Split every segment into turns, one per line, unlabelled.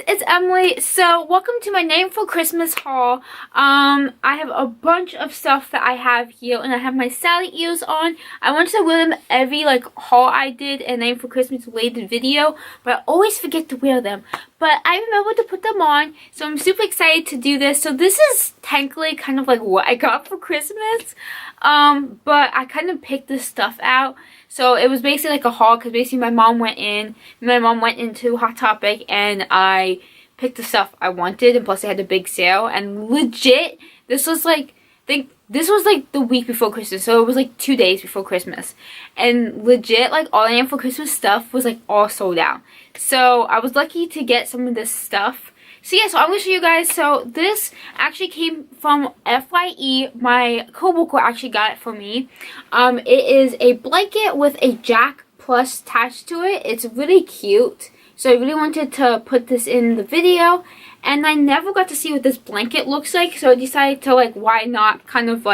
it's Emily. So welcome to my Name for Christmas haul. I have a bunch of stuff that I have here, and I have my Sally ears on. I wanted to wear them every haul I did and Name for Christmas related video, but I always forget to wear them. But I remember to put them on, so I'm super excited to do this. So this is technically kind of like what I got for Christmas, but I kind of picked this stuff out. So it was basically like a haul because basically my mom went into Hot Topic and I picked the stuff I wanted, and plus they had a big sale, and legit this was like the week before Christmas, so it was like 2 days before Christmas, and legit all I am for Christmas stuff was all sold out. So I was lucky to get some of this stuff. So yeah, so I'm going to show you guys. So this actually came from FYE. My coworker actually got it for me. It is a blanket with a Jack Plus attached to it. It's really cute. So I really wanted to put this in the video. And I never got to see what this blanket looks like. So I decided to why not kind of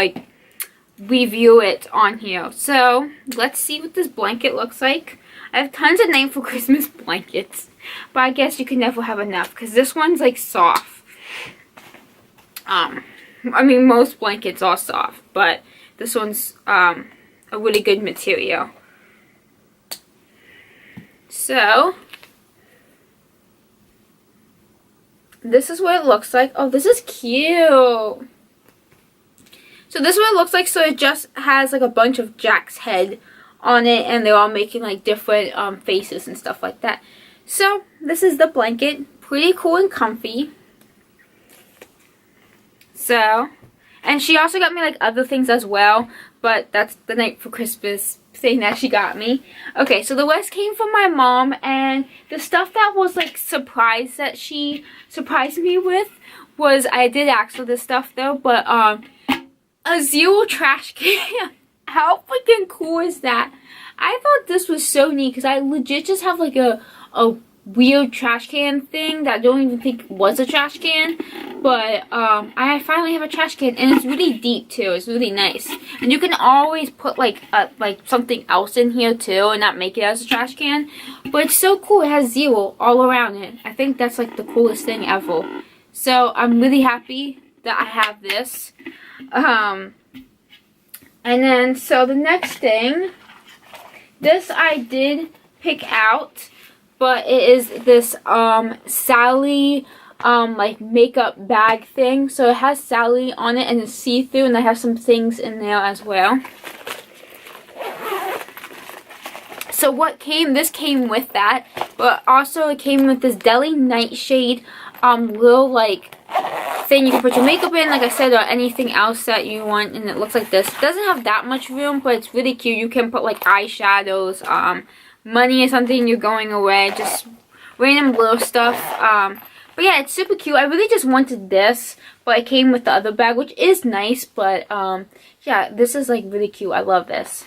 review it on here. So let's see what this blanket looks like. I have tons of Name for Christmas blankets, but I guess you can never have enough because this one's soft. I mean, most blankets are soft, but this one's a really good material. So this is what it looks like. Oh, this is cute. So this is what it looks like. So it just has a bunch of Jack's head on it, and they're all making different faces and stuff like that. So this is the blanket. Pretty cool and comfy. So, and she also got me other things as well, but that's the Night for Christmas thing that she got me. Okay, so the rest came from my mom, and the stuff that was surprise that she surprised me with was, I did ask for this stuff though, but a zero trash can. How freaking cool is that? I thought this was so neat because I legit just have a weird trash can thing that I don't even think was a trash can. But I finally have a trash can, and it's really deep too. It's really nice. And you can always put something else in here too and not make it as a trash can. But it's so cool. It has zero all around it. I think that's the coolest thing ever. So I'm really happy that I have this. And then, so the next thing, this I did pick out, but it is this Sally makeup bag thing. So it has Sally on it, and it's see-through, and I have some things in there as well. So this came with that, but also it came with this Deli Nightshade little thing you can put your makeup in, like I said, or anything else that you want, and it looks like this. It doesn't have that much room, but it's really cute. You can put eyeshadows, money or something you're going away, just random little stuff. But yeah, it's super cute. I really just wanted this, but it came with the other bag, which is nice, but yeah, this is really cute. I love this.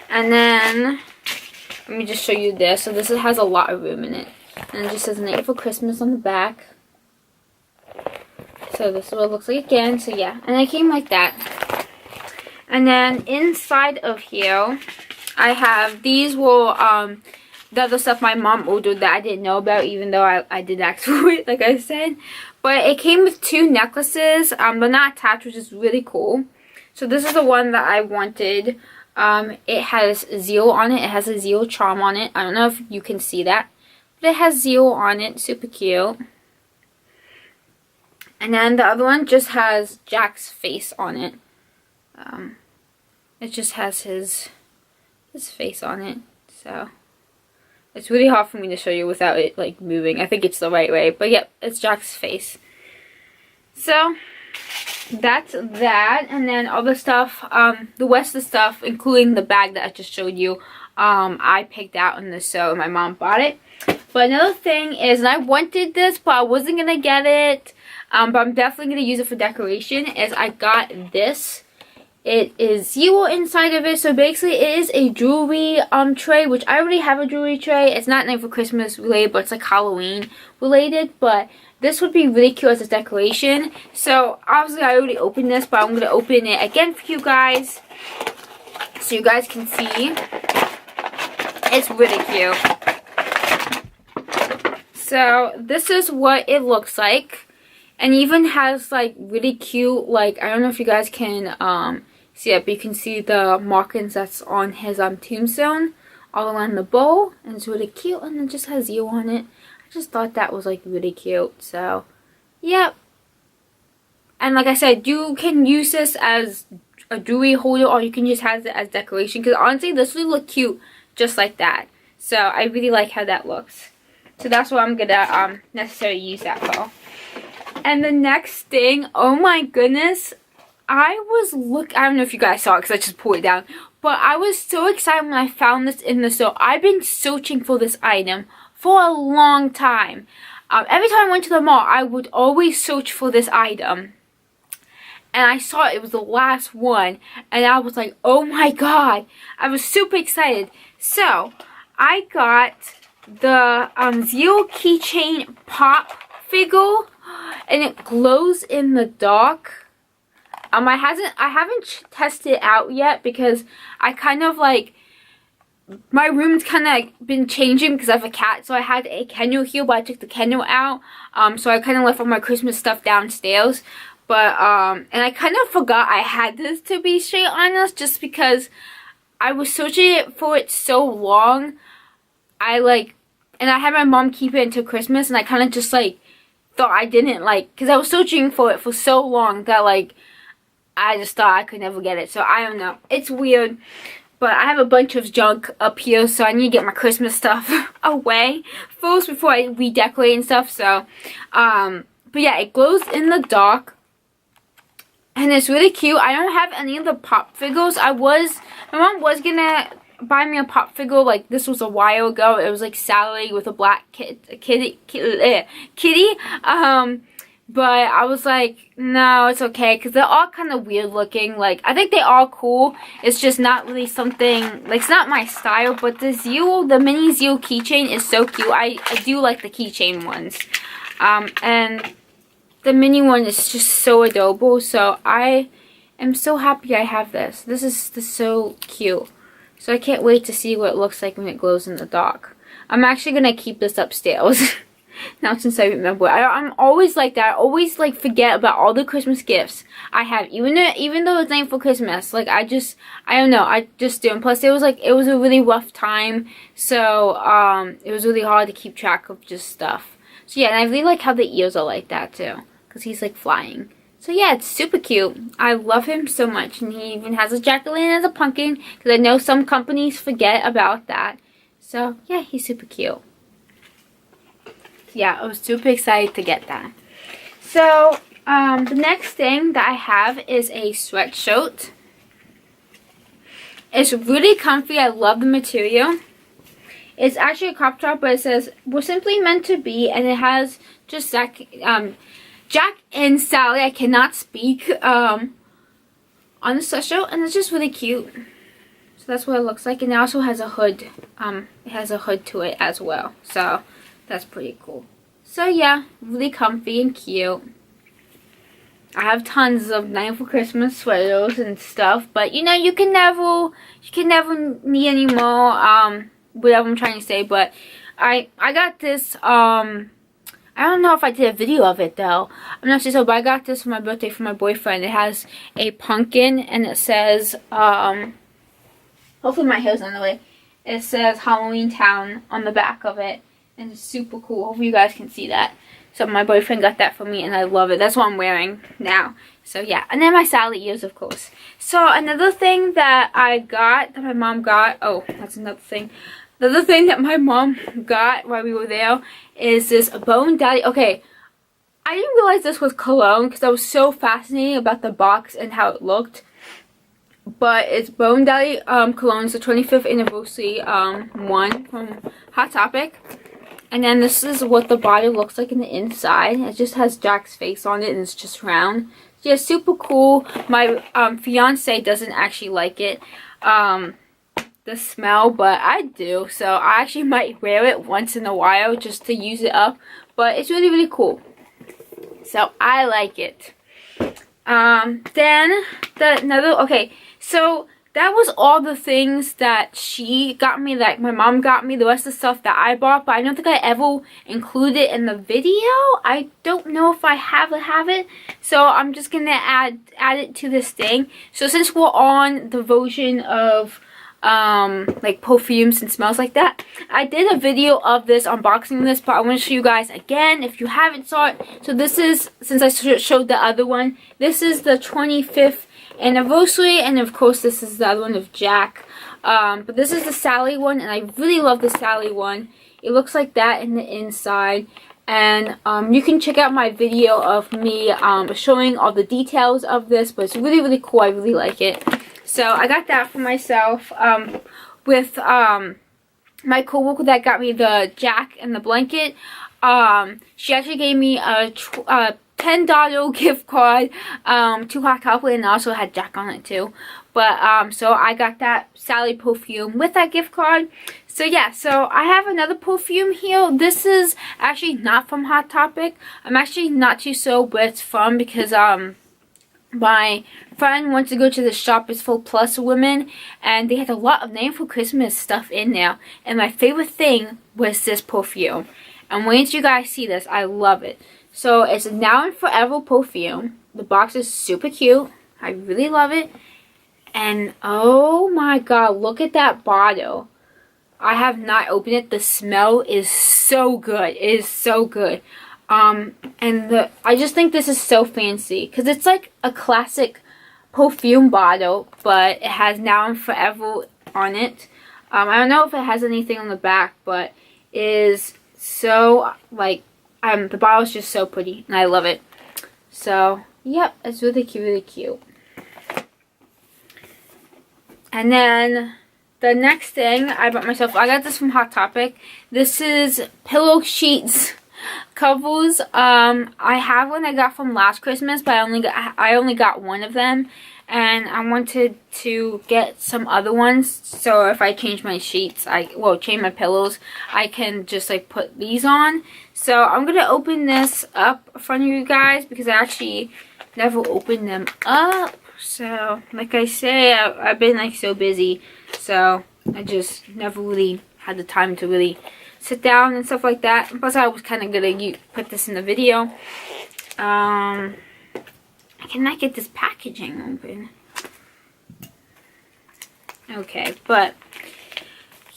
And then let me just show you this. So this has a lot of room in it, and it just says Name for Christmas on the back. So this is what it looks like again. So yeah, and it came like that. And then inside of here, I have these were the other stuff my mom ordered that I didn't know about, even though I did ask for it, like I said. But it came with two necklaces, but not attached, which is really cool. So this is the one that I wanted. It has zero on it. It has a zero charm on it. I don't know if you can see that, but it has zero on it. Super cute. And then the other one just has Jack's face on it. It just has his face on it. So it's really hard for me to show you without it moving. I think it's the right way, but yep, it's Jack's face. So that's that. And then all the stuff, the rest of the stuff, including the bag that I just showed you, I picked out in the show, and my mom bought it. But another thing is, and I wanted this, but I wasn't gonna get it. But I'm definitely going to use it for decoration, is I got this. It is zero inside of it, so basically it is a jewelry tray, which I already have a jewelry tray. It's not Night for Christmas related, but it's Halloween related, but this would be really cute as a decoration. So obviously I already opened this, but I'm going to open it again for you guys so you guys can see. It's really cute. So this is what it looks like, and even has like really cute, like, I don't know if you guys can see it, but you can see the markings that's on his tombstone all around the bowl, and it's really cute, and it just has you on it. I just thought that was like really cute. So yep. And like I said, you can use this as a jewelry holder, or you can just have it as decoration, because honestly this would look cute just like that. So I really like how that looks. So that's what I'm gonna necessarily use that for. And the next thing, oh my goodness, I don't know if you guys saw it because I just pulled it down, but I was so excited when I found this in the store. I've been searching for this item for a long time. Every time I went to the mall, I would always search for this item. And I saw it was the last one, and I was like, oh my god. I was super excited. So I got the Zero Keychain pop figure, and it glows in the dark. I haven't tested it out yet, because I kind of like, my room's kind of like been changing because I have a cat. So I had a kennel here, but I took the kennel out. So I kind of left all my Christmas stuff downstairs. But and I kind of forgot I had this, to be straight honest, just because I was searching for it so long. And I had my mom keep it until Christmas, and I kind of just like thought I didn't like, because I was searching for it for so long that like I just thought I could never get it. So I don't know, it's weird, but I have a bunch of junk up here, so I need to get my Christmas stuff away first before I redecorate and stuff. So but yeah, it glows in the dark, and it's really cute. I don't have any of the pop figures. My mom was gonna buy me a pop figure, like this was a while ago. It was like Sally with a black kitty. But I was like, no, it's okay, because they're all kind of weird looking. Like, I think they are cool. It's just not really something, like, it's not my style. But the mini Zero keychain is so cute. I do like the keychain ones. And the mini one is just so adorable. So I am so happy I have this. This is so cute. So I can't wait to see what it looks like when it glows in the dark. I'm actually going to keep this upstairs. Now since I remember. I'm always like that. I always like forget about all the Christmas gifts I have. Even though it's not for Christmas. Like I don't know. I just do. And plus it was a really rough time. So it was really hard to keep track of just stuff. So yeah, and I really like how the ears are like that too. Because he's like flying. So yeah, it's super cute. I love him so much. And he even has a jack-o'-lantern as a pumpkin. Because I know some companies forget about that. So yeah, he's super cute. Yeah, I was super excited to get that. So the next thing that I have is a sweatshirt. It's really comfy. I love the material. It's actually a crop top, but it says, "We're simply meant to be," and it has just Jack and Sally, I cannot speak, on the sweatshirt, and it's just really cute. So that's what it looks like, and it also has a hood. It has a hood to it as well, so that's pretty cool. So yeah, really comfy and cute. I have tons of Night for Christmas sweaters and stuff, but you know, you can never need any more, whatever I'm trying to say. But I got this, I don't know if I did a video of it though. I'm not sure, but I got this for my birthday from my boyfriend. It has a pumpkin, and it says, hopefully my hair's on the way. It says Halloween Town on the back of it. And it's super cool. Hopefully you guys can see that. So my boyfriend got that for me, and I love it. That's what I'm wearing now. So yeah. And then my Sally ears, of course. So another thing that I got, that my mom got. Oh, that's another thing. The other thing that my mom got while we were there is this Bone Daddy. Okay, I didn't realize this was Cologne because I was so fascinated about the box and how it looked. But it's Bone Daddy Cologne's the 25th anniversary one from Hot Topic. And then this is what the body looks like in the inside. It just has Jack's face on it, and it's just round. Yeah, super cool. My fiance doesn't actually like it, the smell, but I do. So I actually might wear it once in a while just to use it up. But it's really, really cool. So I like it. Then okay, so that was all the things that she got me, like my mom got me, the rest of the stuff that I bought, but I don't think I ever included it in the video. I don't know if I have it, so I'm just gonna add it to this thing. So since we're on the version of like perfumes and smells like that, I did a video of this unboxing this, but I want to show you guys again if you haven't saw it. So this is, since I showed the other one, this is the 25th anniversary, and of course this is the other one of Jack, but this is the Sally one, and I really love the Sally one. It looks like that in the inside, and you can check out my video of me showing all the details of this, but it's really cool. I really like it. So I got that for myself with my coworker that got me the Jack and the blanket. She actually gave me a $10 gift card to Hot Chocolate, and also had Jack on it too. But so I got that Sally perfume with that gift card. So yeah, so I have another perfume here. This is actually not from Hot Topic. I'm actually not too sure where it's from, because my friend wants to go to the shop. It's for plus women, and they had a lot of Name for Christmas stuff in there, and my favorite thing was this perfume. And wait till you guys see this. I love it. So it's a Now and Forever perfume. The box is super cute. I really love it. And oh my god, look at that bottle. I have not opened it. The smell is so good. It is so good. And I just think this is so fancy, because it's like a classic perfume bottle, but it has Now and Forever on it. I don't know if it has anything on the back, but it is so, like, the bottle is just so pretty, and I love it. So, yep, it's really cute. And then the next thing I bought myself, I got this from Hot Topic. This is pillow sheets covers. I have one I got from last Christmas, but I only got one of them, and I wanted to get some other ones, so if I change my sheets, change my pillows, I can just like put these on. So I'm gonna open this up in front of you guys, because I actually never opened them up. So like I say, I've been like so busy, so I just never really had the time to really sit down and stuff like that. Plus I was kind of gonna put this in the video. I cannot get this packaging open. Okay, but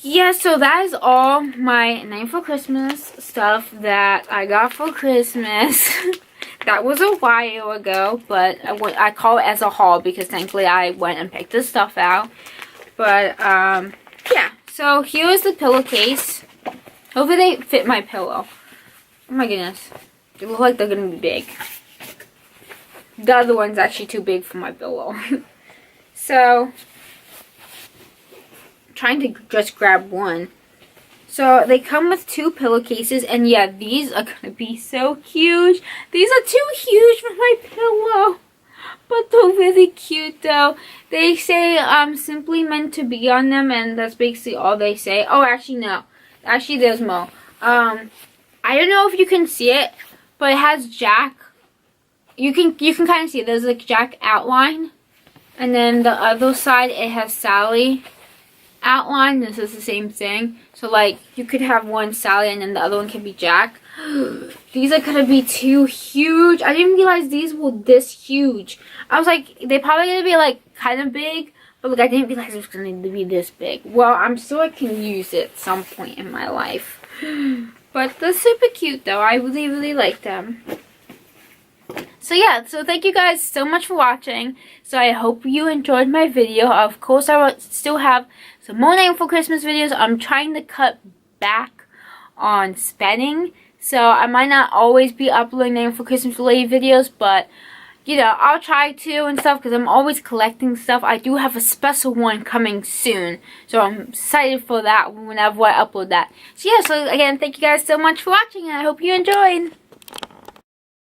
yeah, so that is all my Name for Christmas stuff that I got for Christmas. That was a while ago, but I call it as a haul, because thankfully I went and picked this stuff out. But yeah, so here is the pillowcase. Hopefully they fit my pillow. Oh my goodness, they look like they're gonna be big. The other one's actually too big for my pillow. So, I'm trying to just grab one. So, they come with 2 pillowcases, and yeah, these are gonna be so huge. These are too huge for my pillow, but they're really cute though. They say simply meant to be on them, and that's basically all they say. Oh, actually no. Actually, there's more. I don't know if you can see it, but it has Jack. You can kind of see it. There's like Jack outline, and then the other side it has Sally outline. This is the same thing. So like you could have one Sally and then the other one can be Jack. These are gonna be too huge. I didn't realize these were this huge. I was like, they're probably gonna be like kind of big, but like I didn't realize it was gonna be this big. Well, I'm sure I can use it at some point in my life. But they're super cute though. I really like them. So yeah, so thank you guys so much for watching. So I hope you enjoyed my video. Of course, I will still have some more Name for Christmas videos. I'm trying to cut back on spending, so I might not always be uploading Name for Christmas related videos, but you know, I'll try to and stuff, because I'm always collecting stuff. I do have a special one coming soon, so I'm excited for that whenever I upload that. So yeah, so again, thank you guys so much for watching, and I hope you enjoyed.